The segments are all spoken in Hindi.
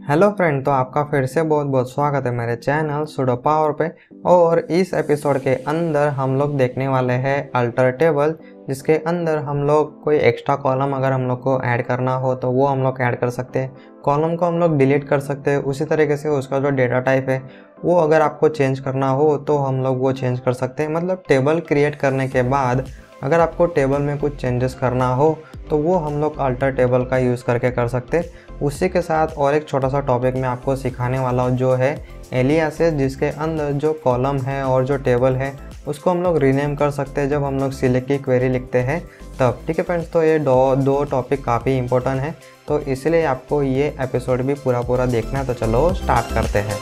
हेलो फ्रेंड, तो आपका फिर से बहुत बहुत स्वागत है मेरे चैनल सुडो पावर पे। और इस एपिसोड के अंदर हम लोग देखने वाले हैं अल्टर टेबल, जिसके अंदर हम लोग कोई एक्स्ट्रा कॉलम अगर हम लोग को ऐड करना हो तो वो हम लोग ऐड कर सकते हैं। कॉलम को हम लोग डिलीट कर सकते हैं। उसी तरीके से उसका जो डेटा टाइप है वो अगर आपको चेंज करना हो तो हम लोग वो चेंज कर सकते हैं। मतलब टेबल क्रिएट करने के बाद अगर आपको टेबल में कुछ चेंजेस करना हो तो वो हम लोग अल्टर टेबल का यूज़ करके कर सकते हैं। उसी के साथ और एक छोटा सा टॉपिक मैं आपको सिखाने वाला हूँ जो है एलियासेस, जिसके अंदर जो कॉलम है और जो टेबल है उसको हम लोग रीनेम कर सकते हैं जब हम लोग सिलेक्ट की क्वेरी लिखते हैं तब। ठीक है फ्रेंड्स, तो ये दो टॉपिक काफ़ी इंपॉर्टेंट है, तो इसलिए आपको ये एपिसोड भी पूरा देखना है। तो चलो स्टार्ट करते हैं।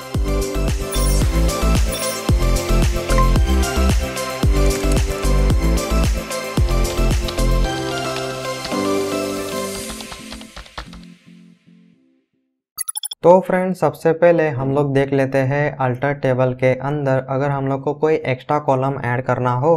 तो फ्रेंड, सबसे पहले हम लोग देख लेते हैं अल्टर टेबल के अंदर अगर हम लोग को कोई एक्स्ट्रा कॉलम ऐड करना हो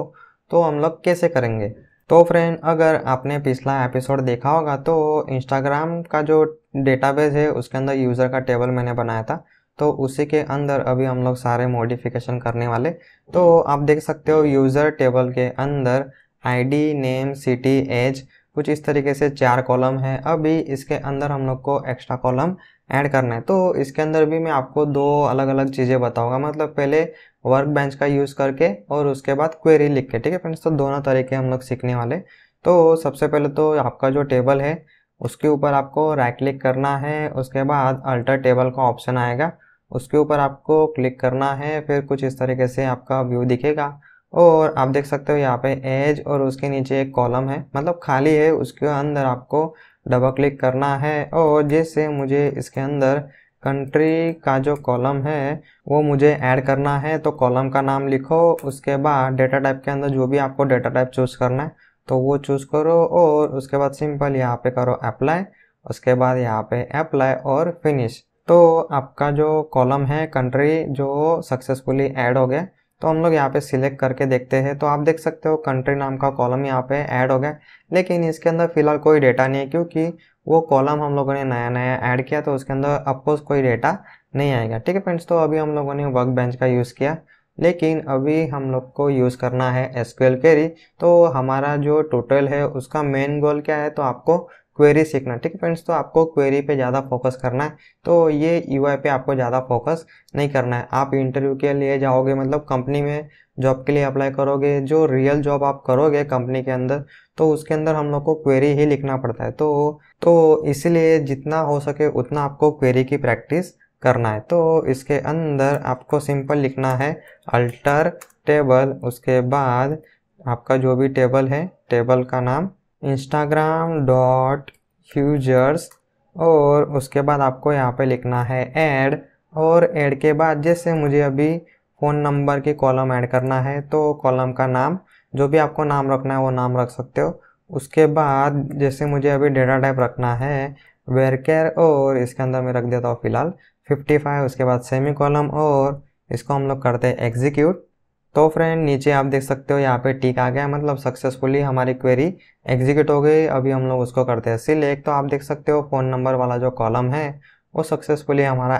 तो हम लोग कैसे करेंगे। तो फ्रेंड, अगर आपने पिछला एपिसोड देखा होगा तो इंस्टाग्राम का जो डेटाबेस है उसके अंदर यूज़र का टेबल मैंने बनाया था, तो उसी के अंदर अभी हम लोग सारे मॉडिफिकेशन करने वाले। तो आप देख सकते हो यूज़र टेबल के अंदर आईडी, नेम, सिटी, एज, कुछ इस तरीके से 4 कॉलम है। अभी इसके अंदर हम लोग को एक्स्ट्रा कॉलम ऐड करना है, तो इसके अंदर भी मैं आपको 2 अलग अलग चीज़ें बताऊंगा। मतलब पहले वर्क बेंच का यूज़ करके और उसके बाद क्वेरी लिख के। ठीक है फ्रेंड्स, तो दोनों तरीके हम लोग सीखने वाले। तो सबसे पहले तो आपका जो टेबल है उसके ऊपर आपको राइट क्लिक करना है। उसके बाद अल्टर टेबल का ऑप्शन आएगा, उसके ऊपर आपको क्लिक करना है। फिर कुछ इस तरीके से आपका व्यू दिखेगा और आप देख सकते हो यहाँ पे एज और उसके नीचे एक कॉलम है, मतलब खाली है, उसके अंदर आपको डबल क्लिक करना है। और जैसे मुझे इसके अंदर कंट्री का जो कॉलम है वो मुझे ऐड करना है, तो कॉलम का नाम लिखो। उसके बाद डेटा टाइप के अंदर जो भी आपको डेटा टाइप चूज़ करना है तो वो चूज़ करो और उसके बाद सिंपल यहाँ पे करो अप्लाई। उसके बाद यहाँ पे अप्लाई और फिनिश। तो आपका जो कॉलम है कंट्री जो सक्सेसफुली ऐड हो गया। तो हम लोग यहाँ पे सिलेक्ट करके देखते हैं, तो आप देख सकते हो कंट्री नाम का कॉलम यहाँ पे ऐड हो गया, लेकिन इसके अंदर फिलहाल कोई डेटा नहीं है क्योंकि वो कॉलम हम लोगों ने नया ऐड किया, तो उसके अंदर अफकोर्स कोई डेटा नहीं आएगा। ठीक है फ्रेंड्स, तो अभी हम लोगों ने वर्क बेंच का यूज़ किया, लेकिन अभी हम लोग को यूज़ करना है एसक्यूएल क्वेरी। तो हमारा जो टोटल है उसका मेन गोल क्या है, तो आपको क्वेरी सीखना। ठीक है फ्रेंड्स, तो आपको क्वेरी पे ज़्यादा फोकस करना है, तो ये यूआई पे आपको ज़्यादा फोकस नहीं करना है। आप इंटरव्यू के लिए जाओगे, मतलब कंपनी में जॉब के लिए अप्लाई करोगे, जो रियल जॉब आप करोगे कंपनी के अंदर, तो उसके अंदर हम लोग को क्वेरी ही लिखना पड़ता है। तो इसलिए जितना हो सके उतना आपको क्वेरी की प्रैक्टिस करना है। तो इसके अंदर आपको सिंपल लिखना है अल्टर टेबल। उसके बाद आपका जो भी टेबल है, टेबल का नाम इंस्टाग्राम डॉट यूजर्स, और उसके बाद आपको यहाँ पे लिखना है ऐड। और ऐड के बाद जैसे मुझे अभी फ़ोन नंबर की कॉलम ऐड करना है, तो कॉलम का नाम जो भी आपको नाम रखना है वो नाम रख सकते हो। उसके बाद जैसे मुझे अभी डेटा टाइप रखना है वेरकेर, और इसके अंदर मैं रख देता हूँ फिलहाल 55। उसके बाद सेमी कॉलम और इसको हम लोग करते हैं एग्जीक्यूट। तो फ्रेंड, नीचे आप देख सकते हो यहाँ पे टिक आ गया, मतलब सक्सेसफुली हमारी क्वेरी एग्जीक्यूट हो गई। अभी हम लोग उसको करते हैं सिलेक्ट। तो आप देख सकते हो फ़ोन नंबर वाला जो कॉलम है वो सक्सेसफुली हमारा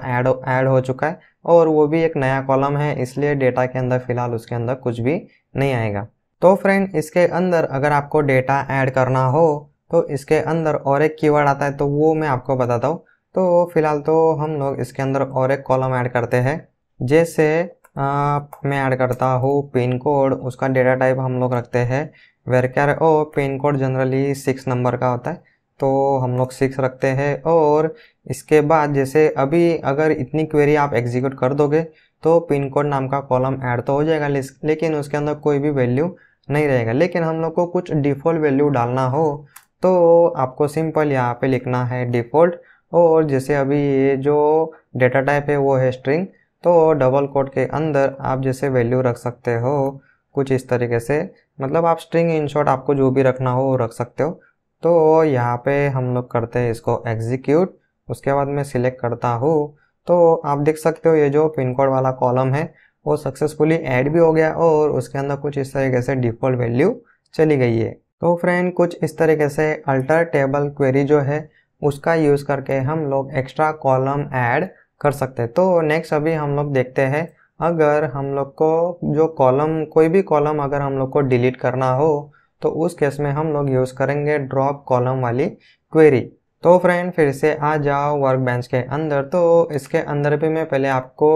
ऐड हो चुका है, और वो भी एक नया कॉलम है, इसलिए डेटा के अंदर फिलहाल उसके अंदर कुछ भी नहीं आएगा। तो फ्रेंड, इसके अंदर अगर आपको डेटा ऐड करना हो तो इसके अंदर और एक कीवर्ड आता है, तो वो मैं आपको बताता हूँ। तो फिलहाल तो हम लोग इसके अंदर और एक कॉलम ऐड करते हैं। जैसे मैं ऐड करता हूँ पिन कोड, उसका डेटा टाइप हम लोग रखते हैं वेरकेर। और पिन कोड जनरली 6 नंबर का होता है, तो हम लोग 6 रखते हैं। और इसके बाद जैसे अभी अगर इतनी क्वेरी आप एग्जीक्यूट कर दोगे तो पिन कोड नाम का कॉलम ऐड तो हो जाएगा, लेकिन उसके अंदर कोई भी वैल्यू नहीं रहेगा। लेकिन हम लोग को कुछ डिफ़ॉल्ट वैल्यू डालना हो तो आपको सिंपल यहाँ पे लिखना है डिफ़ॉल्ट। और जैसे अभी ये जो डेटा टाइप है वो है स्ट्रिंग, तो डबल कोट के अंदर आप जैसे वैल्यू रख सकते हो कुछ इस तरीके से, मतलब आप स्ट्रिंग इन शॉर्ट आपको जो भी रखना हो वो रख सकते हो। तो यहाँ पे हम लोग करते हैं इसको एग्जीक्यूट। उसके बाद मैं सिलेक्ट करता हूँ, तो आप देख सकते हो ये जो पिन कोड वाला कॉलम है वो सक्सेसफुली ऐड भी हो गया और उसके अंदर कुछ इस तरीके से डिफ़ॉल्ट वैल्यू चली गई है। तो फ्रेंड, कुछ इस तरीके से अल्टर टेबल क्वेरी जो है उसका यूज़ करके हम लोग एक्स्ट्रा कॉलम ऐड कर सकते हैं। तो नेक्स्ट अभी हम लोग देखते हैं, अगर हम लोग को जो कॉलम, कोई भी कॉलम अगर हम लोग को डिलीट करना हो तो उस केस में हम लोग यूज़ करेंगे ड्रॉप कॉलम वाली क्वेरी। तो फ्रेंड फिर से आ जाओ वर्क बेंच के अंदर। तो इसके अंदर भी मैं पहले आपको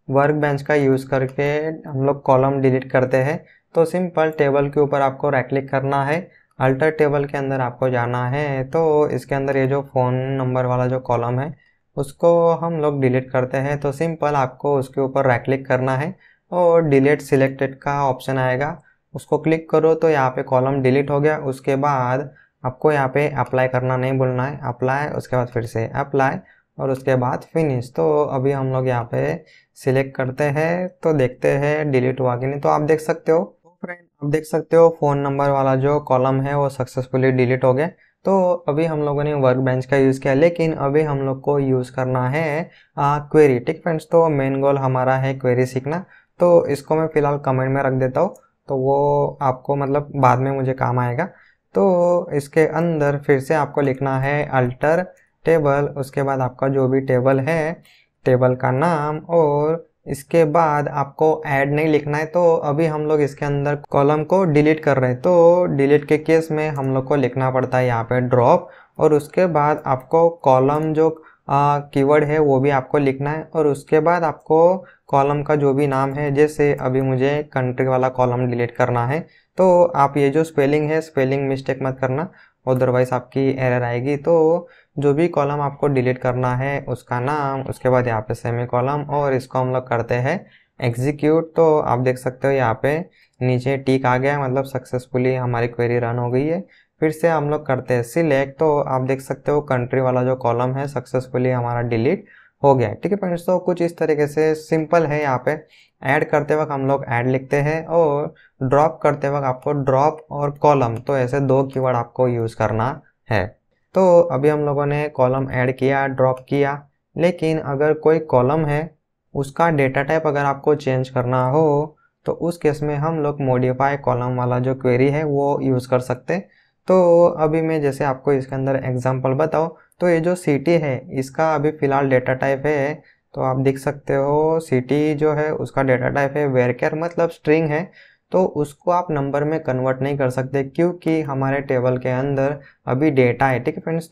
वर्क बेंच का यूज़ करके हम लोग कॉलम डिलीट करते हैं। तो सिंपल टेबल के ऊपर आपको राइट क्लिक करना है, अल्टर टेबल के अंदर आपको जाना है। तो इसके अंदर ये जो फ़ोन नंबर वाला जो कॉलम है उसको हम लोग डिलीट करते हैं। तो सिंपल आपको उसके ऊपर राइट क्लिक करना है और डिलीट सिलेक्टेड का ऑप्शन आएगा, उसको क्लिक करो तो यहाँ पे कॉलम डिलीट हो गया। उसके बाद आपको यहाँ पे अप्लाई करना नहीं भूलना है, अप्लाई, उसके बाद फिर से अप्लाई और उसके बाद फिनिश। तो अभी हम लोग यहाँ पे सिलेक्ट करते हैं तो देखते हैं डिलीट हुआ कि नहीं। तो आप देख सकते हो, तो फ्रेंड आप देख सकते हो फ़ोन नंबर वाला जो कॉलम है वो सक्सेसफुली डिलीट हो गया। तो अभी हम लोगों ने वर्क बेंच का यूज़ किया, लेकिन अभी हम लोग को यूज़ करना है क्वेरी। ठीक फ्रेंड्स, तो मेन गोल हमारा है क्वेरी सीखना। तो इसको मैं फ़िलहाल कमेंट में रख देता हूँ, तो वो आपको मतलब बाद में मुझे काम आएगा। तो इसके अंदर फिर से आपको लिखना है अल्टर टेबल, उसके बाद आपका जो भी टेबल है, टेबल का नाम, और इसके बाद आपको ऐड नहीं लिखना है। तो अभी हम लोग इसके अंदर कॉलम को डिलीट कर रहे हैं, तो डिलीट के केस में हम लोग को लिखना पड़ता है यहाँ पे ड्रॉप, और उसके बाद आपको कॉलम जो कीवर्ड है वो भी आपको लिखना है, और उसके बाद आपको कॉलम का जो भी नाम है, जैसे अभी मुझे कंट्री वाला कॉलम डिलीट करना है, तो आप ये जो स्पेलिंग है स्पेलिंग मिस्टेक मत करना, अदरवाइज आपकी एरर आएगी। तो जो भी कॉलम आपको डिलीट करना है उसका नाम, उसके बाद यहाँ पे सेमी कॉलम, और इसको हम लोग करते हैं एग्जीक्यूट। तो आप देख सकते हो यहाँ पे नीचे टिक आ गया, मतलब सक्सेसफुली हमारी क्वेरी रन हो गई है। फिर से हम लोग करते हैं सिलेक्ट, तो आप देख सकते हो कंट्री वाला जो कॉलम है सक्सेसफुली हमारा डिलीट हो गया है। ठीक है फ्रेंड्स, तो कुछ इस तरीके से सिंपल है। यहाँ पे ऐड करते वक्त हम लोग ऐड लिखते हैं, और ड्रॉप करते वक्त आपको ड्रॉप और कॉलम, तो ऐसे दो कीवर्ड आपको यूज़ करना है। तो अभी हम लोगों ने कॉलम ऐड किया, ड्रॉप किया, लेकिन अगर कोई कॉलम है उसका डेटा टाइप अगर आपको चेंज करना हो तो उस केस में हम लोग मॉडिफाई कॉलम वाला जो क्वेरी है वो यूज़ कर सकते। तो अभी मैं जैसे आपको इसके अंदर एग्जांपल बताऊँ, तो ये जो सिटी है इसका अभी फ़िलहाल डेटा टाइप है, तो आप देख सकते हो सिटी जो है उसका डेटा टाइप है वेरकेर, मतलब स्ट्रिंग है। तो उसको आप नंबर में कन्वर्ट नहीं कर सकते क्योंकि हमारे टेबल के अंदर अभी डेटा है। ठीक है फ्रेंड्स,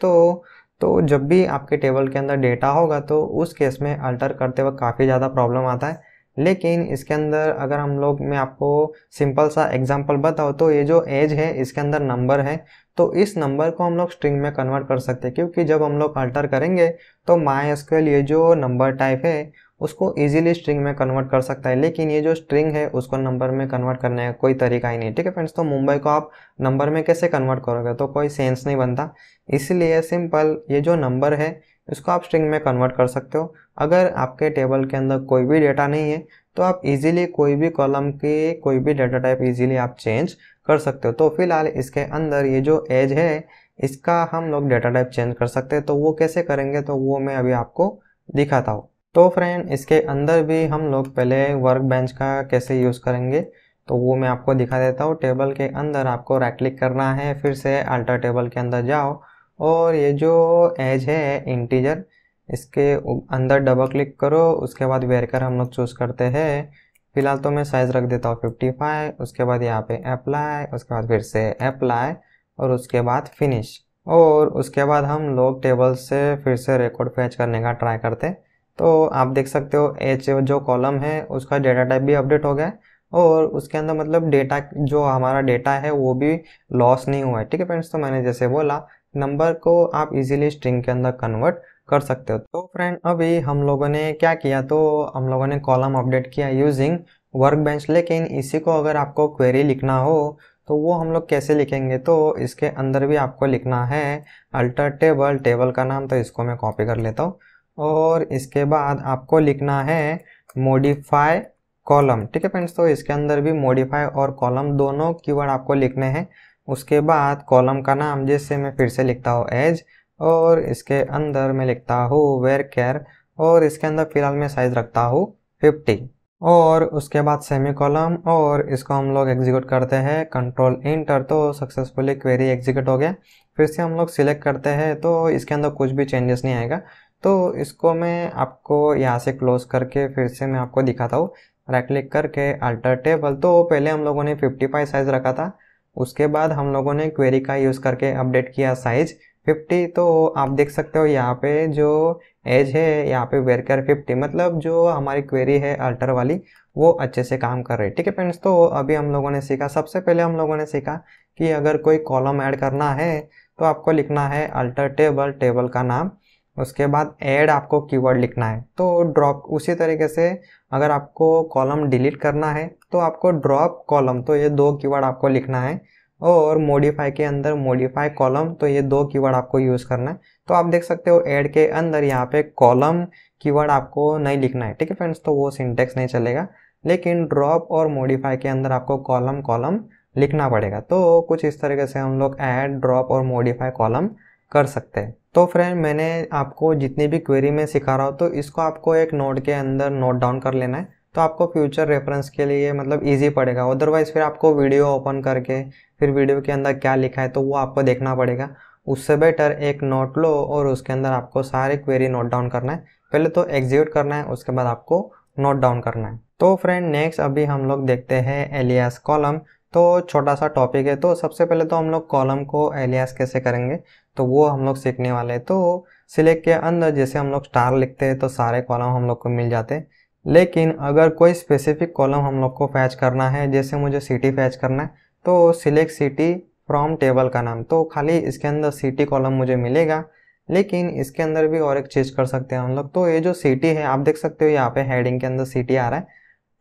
तो जब भी आपके टेबल के अंदर डेटा होगा तो उस केस में अल्टर करते वक्त काफ़ी ज़्यादा प्रॉब्लम आता है। लेकिन इसके अंदर अगर हम लोग, मैं आपको सिंपल सा एग्जांपल बताऊँ, तो ये जो एज है इसके अंदर नंबर है, तो इस नंबर को हम लोग स्ट्रिंग में कन्वर्ट कर सकते हैं, क्योंकि जब हम लोग अल्टर करेंगे तो MySQL ये जो नंबर टाइप है उसको इजीली स्ट्रिंग में कन्वर्ट कर सकता है, लेकिन ये जो स्ट्रिंग है उसको नंबर में कन्वर्ट करने का कोई तरीका ही नहीं। ठीक है फ्रेंड्स, तो मुंबई को आप नंबर में कैसे कन्वर्ट करोगे, तो कोई सेंस नहीं बनता। इसलिए सिंपल ये जो नंबर है इसको आप स्ट्रिंग में कन्वर्ट कर सकते हो। अगर आपके टेबल के अंदर कोई भी डेटा नहीं है तो आप इजीली कोई भी कॉलम के कोई भी डेटा टाइप इजीली आप चेंज कर सकते हो। तो फिलहाल इसके अंदर ये जो एज है इसका हम लोग डेटा टाइप चेंज कर सकते हैं, तो वो कैसे करेंगे तो वो मैं अभी आपको दिखाता हूँ। तो फ्रेंड इसके अंदर भी हम लोग पहले वर्क बेंच का कैसे यूज़ करेंगे तो वो मैं आपको दिखा देता हूँ। टेबल के अंदर आपको राइट क्लिक करना है, फिर से अल्टर टेबल के अंदर जाओ, और ये जो एज है इंटीजर इसके अंदर डबल क्लिक करो, उसके बाद वेरकर हम लोग चूज़ करते हैं। फिलहाल तो मैं साइज़ रख देता हूँ 55, उसके बाद यहाँ पे अप्लाई, उसके बाद फिर से अप्लाई, और उसके बाद फिनिश। और उसके बाद हम लोग टेबल से फिर से रिकॉर्ड फैच करने का ट्राई करते हैं। तो आप देख सकते हो एच जो कॉलम है उसका डेटा टाइप भी अपडेट हो गया है, और उसके अंदर मतलब डेटा, जो हमारा डेटा है वो भी लॉस नहीं हुआ है। ठीक है फ्रेंड्स, तो मैंने जैसे बोला नंबर को आप इजीली स्ट्रिंग के अंदर कन्वर्ट कर सकते हो। तो फ्रेंड अभी हम लोगों ने क्या किया, तो हम लोगों ने कॉलम अपडेट किया यूजिंग वर्क बेंच, लेकिन इसी को अगर आपको क्वेरी लिखना हो तो वो हम लोग कैसे लिखेंगे, तो इसके अंदर भी आपको लिखना है अल्टर टेबल, टेबल का नाम, तो इसको मैं कॉपी कर लेता हूँ, और इसके बाद आपको लिखना है मॉडिफाई कॉलम। ठीक है फ्रेंड्स, तो इसके अंदर भी मॉडिफाई और कॉलम दोनों कीवर्ड आपको लिखने हैं। उसके बाद कॉलम का नाम जैसे मैं फिर से लिखता हूँ एज, और इसके अंदर मैं लिखता हूँ वेरकेर, और इसके अंदर फिलहाल मैं साइज रखता हूँ 50, और उसके बाद सेमी कॉलम, और इसको हम लोग एग्जीक्यूट करते हैं कंट्रोल इंटर, तो सक्सेसफुली क्वेरी एग्जीक्यूट हो गया। फिर से हम लोग सिलेक्ट करते हैं तो इसके अंदर कुछ भी चेंजेस नहीं आएगा। तो इसको मैं आपको यहाँ से क्लोज करके फिर से मैं आपको दिखाता हूँ। राइट क्लिक करके अल्टर टेबल, तो पहले हम लोगों ने 55 साइज रखा था, उसके बाद हम लोगों ने क्वेरी का यूज़ करके अपडेट किया साइज 50। तो आप देख सकते हो यहाँ पे जो एज है यहाँ पे वेरकर 50, मतलब जो हमारी क्वेरी है अल्टर वाली वो अच्छे से काम कर रही है। ठीक है फ्रेंड्स, तो अभी हम लोगों ने सीखा, सबसे पहले हम लोगों ने सीखा कि अगर कोई कॉलम ऐड करना है तो आपको लिखना है अल्टर टेबल, टेबल का नाम, उसके बाद ऐड आपको कीवर्ड लिखना है, तो ड्रॉप। उसी तरीके से अगर आपको कॉलम डिलीट करना है तो आपको ड्रॉप कॉलम, तो ये 2 कीवर्ड आपको लिखना है। और मॉडिफाई के अंदर मॉडिफाई कॉलम, तो ये 2 कीवर्ड आपको यूज़ करना है। तो आप देख सकते हो ऐड के अंदर यहाँ पे कॉलम कीवर्ड आपको नहीं लिखना है। ठीक है फ्रेंड्स, तो वो सिंटेक्स नहीं चलेगा, लेकिन ड्रॉप और मॉडिफाई के अंदर आपको कॉलम कॉलम लिखना पड़ेगा। तो कुछ इस तरीके से हम लोग ऐड, ड्रॉप और मॉडिफाई कॉलम कर सकते हैं। तो फ्रेंड, मैंने आपको जितनी भी क्वेरी में सिखा रहा हूँ तो इसको आपको एक नोट के अंदर नोट डाउन कर लेना है, तो आपको फ्यूचर रेफरेंस के लिए मतलब इजी पड़ेगा। अदरवाइज फिर आपको वीडियो ओपन करके फिर वीडियो के अंदर क्या लिखा है तो वो आपको देखना पड़ेगा। उससे बेटर एक नोट लो और उसके अंदर आपको सारे क्वेरी नोट डाउन करना है। पहले तो एग्जीक्यूट करना है, उसके बाद आपको नोट डाउन करना है। तो फ्रेंड, नेक्स्ट अभी हम लोग देखते हैं एलियास कॉलम। तो छोटा सा टॉपिक है, तो सबसे पहले तो हम लोग कॉलम को एलियास कैसे करेंगे तो वो हम लोग सीखने वाले हैं। तो सिलेक्ट के अंदर जैसे हम लोग स्टार लिखते हैं तो सारे कॉलम हम लोग को मिल जाते हैं, लेकिन अगर कोई स्पेसिफिक कॉलम हम लोग को फैच करना है, जैसे मुझे सिटी फैच करना है, तो सिलेक्ट सिटी फ्रॉम टेबल का नाम, तो खाली इसके अंदर सिटी कॉलम मुझे मिलेगा। लेकिन इसके अंदर भी और एक चीज़ कर सकते हैं हम लोग। तो ये जो सिटी है आप देख सकते हो यहाँ पे हेडिंग के अंदर सिटी आ रहा है,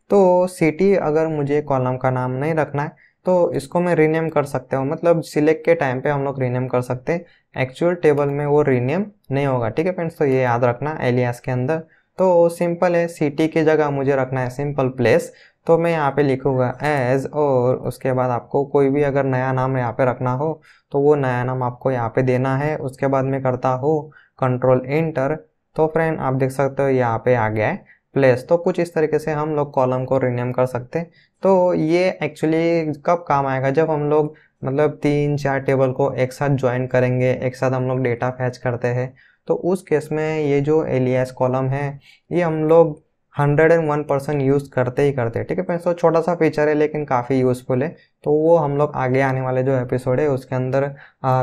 तो सिटी अगर मुझे कॉलम का नाम नहीं रखना है तो इसको मैं रीनेम कर सकता हूँ, मतलब सिलेक्ट के टाइम पे हम लोग रीनेम कर सकते हैं, एक्चुअल टेबल में वो रीनेम नहीं होगा। ठीक है फ्रेंड्स, तो ये याद रखना एलियास के अंदर। तो सिंपल है, सिटी की जगह मुझे रखना है सिंपल प्लेस, तो मैं यहाँ पे लिखूँगा एज, और उसके बाद आपको कोई भी अगर नया नाम यहाँ पे रखना हो तो वो नया नाम आपको यहाँ पे देना है। उसके बाद मैं करता हूँ कंट्रोल इंटर, तो फ्रेंड आप देख सकते हो यहाँ पे आ गया है प्लेस। तो कुछ इस तरीके से हम लोग कॉलम को रीनेम कर सकते हैं। तो ये एक्चुअली कब काम आएगा, जब हम लोग मतलब 3-4 टेबल को एक साथ ज्वाइन करेंगे, एक साथ हम लोग डेटा फैच करते हैं, तो उस केस में ये जो एलियास कॉलम है ये हम लोग 101% यूज़ करते ही करते हैं। ठीक है फ्रेंड्स, तो छोटा सा फीचर है लेकिन काफ़ी यूज़फुल है। तो वो हम लोग आगे आने वाले जो एपिसोड है उसके अंदर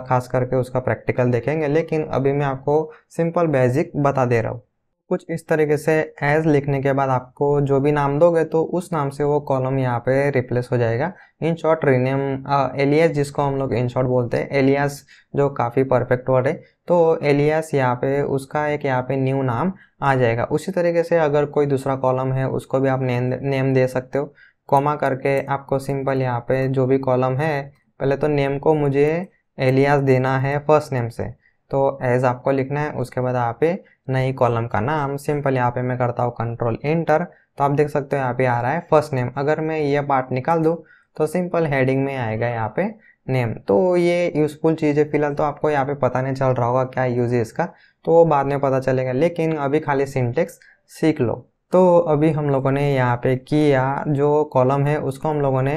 खास करके उसका प्रैक्टिकल देखेंगे, लेकिन अभी मैं आपको सिंपल बेसिक बता दे रहा हूँ। कुछ इस तरीके से एज लिखने के बाद आपको जो भी नाम दोगे तो उस नाम से वो कॉलम यहाँ पे रिप्लेस हो जाएगा। इन शॉर्ट रीनेम एलियास, जिसको हम लोग इन शॉर्ट बोलते हैं, एलियास जो काफ़ी परफेक्ट वर्ड है, तो एलियास यहाँ पे उसका एक यहाँ पे न्यू नाम आ जाएगा। उसी तरीके से अगर कोई दूसरा कॉलम है उसको भी आप नेम दे सकते हो, कॉमा करके आपको सिंपल यहाँ पे जो भी कॉलम है पहले तो नेम को मुझे एलियास देना है फर्स्ट नेम से, तो एज आपको लिखना है। उसके बाद यहाँ पे नई कॉलम का नाम सिंपल यहाँ पे मैं करता हूँ कंट्रोल इंटर, तो आप देख सकते हो यहाँ पे आ रहा है फर्स्ट नेम। अगर मैं ये पार्ट निकाल दूँ तो सिंपल हेडिंग में आएगा यहाँ पे नेम। तो ये यूज़फुल चीज़ है, फिलहाल तो आपको यहाँ पे पता नहीं चल रहा होगा क्या यूज़ है इसका, तो वो बाद में पता चलेगा, लेकिन अभी खाली सिंटेक्स सीख लो। तो अभी हम लोगों ने यहाँ पे किया, जो कॉलम है उसको हम लोगों ने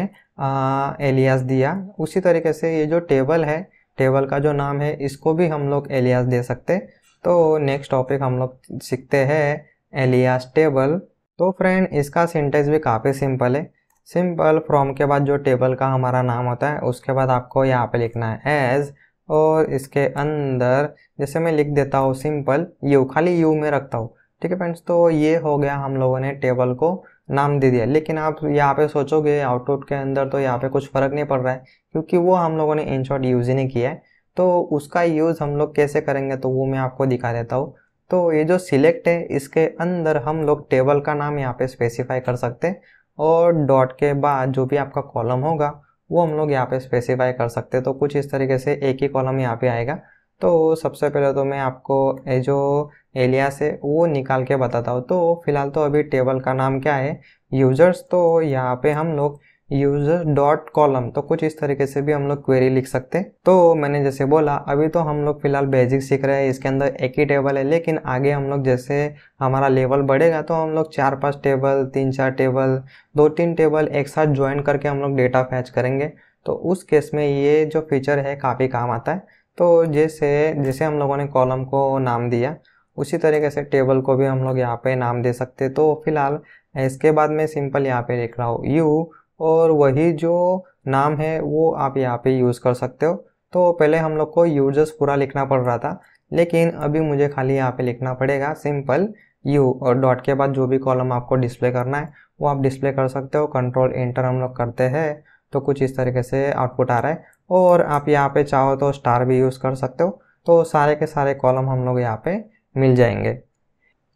एलियास दिया। उसी तरीके से ये जो टेबल है, टेबल का जो नाम है इसको भी हम लोग एलियास दे सकते। तो नेक्स्ट टॉपिक हम लोग सीखते हैं एलियास टेबल। तो फ्रेंड, इसका सिंटेक्स भी काफ़ी सिंपल है। सिंपल फ्रॉम के बाद जो टेबल का हमारा नाम होता है उसके बाद आपको यहाँ पे लिखना है एज, और इसके अंदर जैसे मैं लिख देता हूँ सिंपल यू, खाली यू में रखता हूँ। ठीक है फ्रेंड्स, तो ये हो गया, हम लोगों ने टेबल को नाम दे दिया। लेकिन आप यहाँ पे सोचोगे आउटपुट के अंदर तो यहाँ पे कुछ फ़र्क नहीं पड़ रहा है, क्योंकि वो हम लोगों ने इन शॉर्ट यूज़ ही नहीं किया है। तो उसका यूज़ हम लोग कैसे करेंगे तो वो मैं आपको दिखा देता हूँ। तो ये जो सिलेक्ट है इसके अंदर हम लोग टेबल का नाम यहाँ पे स्पेसिफाई कर सकते हैं, और डॉट के बाद जो भी आपका कॉलम होगा वो हम लोग यहाँ पे स्पेसिफाई कर सकते हैं। तो कुछ इस तरीके से एक ही कॉलम यहाँ पे आएगा। तो सबसे पहले तो मैं आपको ये जो एलियास है वो निकाल के बताता हूँ। तो फिलहाल तो अभी टेबल का नाम क्या है, यूजर्स, तो यहाँ पे हम लोग यूजर डॉट कॉलम, तो कुछ इस तरीके से भी हम लोग क्वेरी लिख सकते हैं। तो मैंने जैसे बोला अभी तो हम लोग फिलहाल बेसिक सीख रहे हैं, इसके अंदर एक ही टेबल है, लेकिन आगे हम लोग जैसे हमारा लेवल बढ़ेगा तो हम लोग 4-5 टेबल, 3-4 टेबल, 2-3 टेबल एक साथ ज्वाइन करके हम लोग डेटा फैच करेंगे। तो उस केस में ये जो फीचर है काफ़ी काम आता है। तो जैसे जैसे हम लोगों ने कॉलम को नाम दिया उसी तरीके से टेबल को भी हम लोग यहाँ पे नाम दे सकते। तो फिलहाल इसके बाद मैं सिंपल यहाँ पे लिख रहा हूँ यू, और वही जो नाम है वो आप यहाँ पे यूज़ कर सकते हो। तो पहले हम लोग को यूजर्स पूरा लिखना पड़ रहा था, लेकिन अभी मुझे खाली यहाँ पे लिखना पड़ेगा सिंपल यू, और डॉट के बाद जो भी कॉलम आपको डिस्प्ले करना है वो आप डिस्प्ले कर सकते हो। कंट्रोल एंटर हम लोग करते हैं तो कुछ इस तरीके से आउटपुट आ रहा है, और आप यहाँ पे चाहो तो स्टार भी यूज़ कर सकते हो। तो सारे के सारे कॉलम हम लोग यहाँ पे मिल जाएंगे।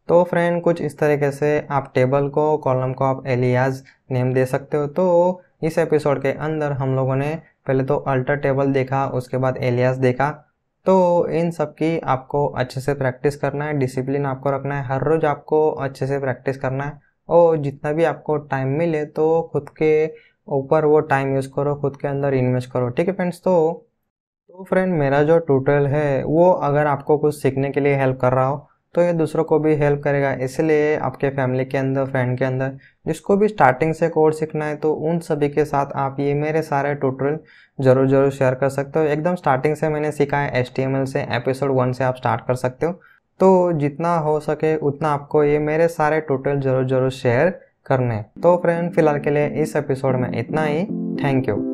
तो फ्रेंड कुछ इस तरीके से आप टेबल को, कॉलम को आप एलियास नेम दे सकते हो। तो इस एपिसोड के अंदर हम लोगों ने पहले तो अल्टर टेबल देखा, उसके बाद एलियास देखा। तो इन सब की आपको अच्छे से प्रैक्टिस करना है, डिसिप्लिन आपको रखना है, हर रोज़ आपको अच्छे से प्रैक्टिस करना है, और जितना भी आपको टाइम मिले तो खुद के ऊपर वो टाइम यूज़ करो, खुद के अंदर इन्वेस्ट करो। ठीक है फ्रेंड्स। तो फ्रेंड मेरा जो ट्यूटोरियल है वो अगर आपको कुछ सीखने के लिए हेल्प कर रहा हो तो ये दूसरों को भी हेल्प करेगा। इसलिए आपके फैमिली के अंदर, फ्रेंड के अंदर जिसको भी स्टार्टिंग से कोड सीखना है तो उन सभी के साथ आप ये मेरे सारे ट्यूटोरियल ज़रूर शेयर कर सकते हो। एकदम स्टार्टिंग से मैंने सीखा है, HTML से, एपिसोड 1 से आप स्टार्ट कर सकते हो। तो जितना हो सके उतना आपको ये मेरे सारे ट्यूटोरियल ज़रूर शेयर करने। तो फ्रेंड फिलहाल के लिए इस एपिसोड में इतना ही। Thank you.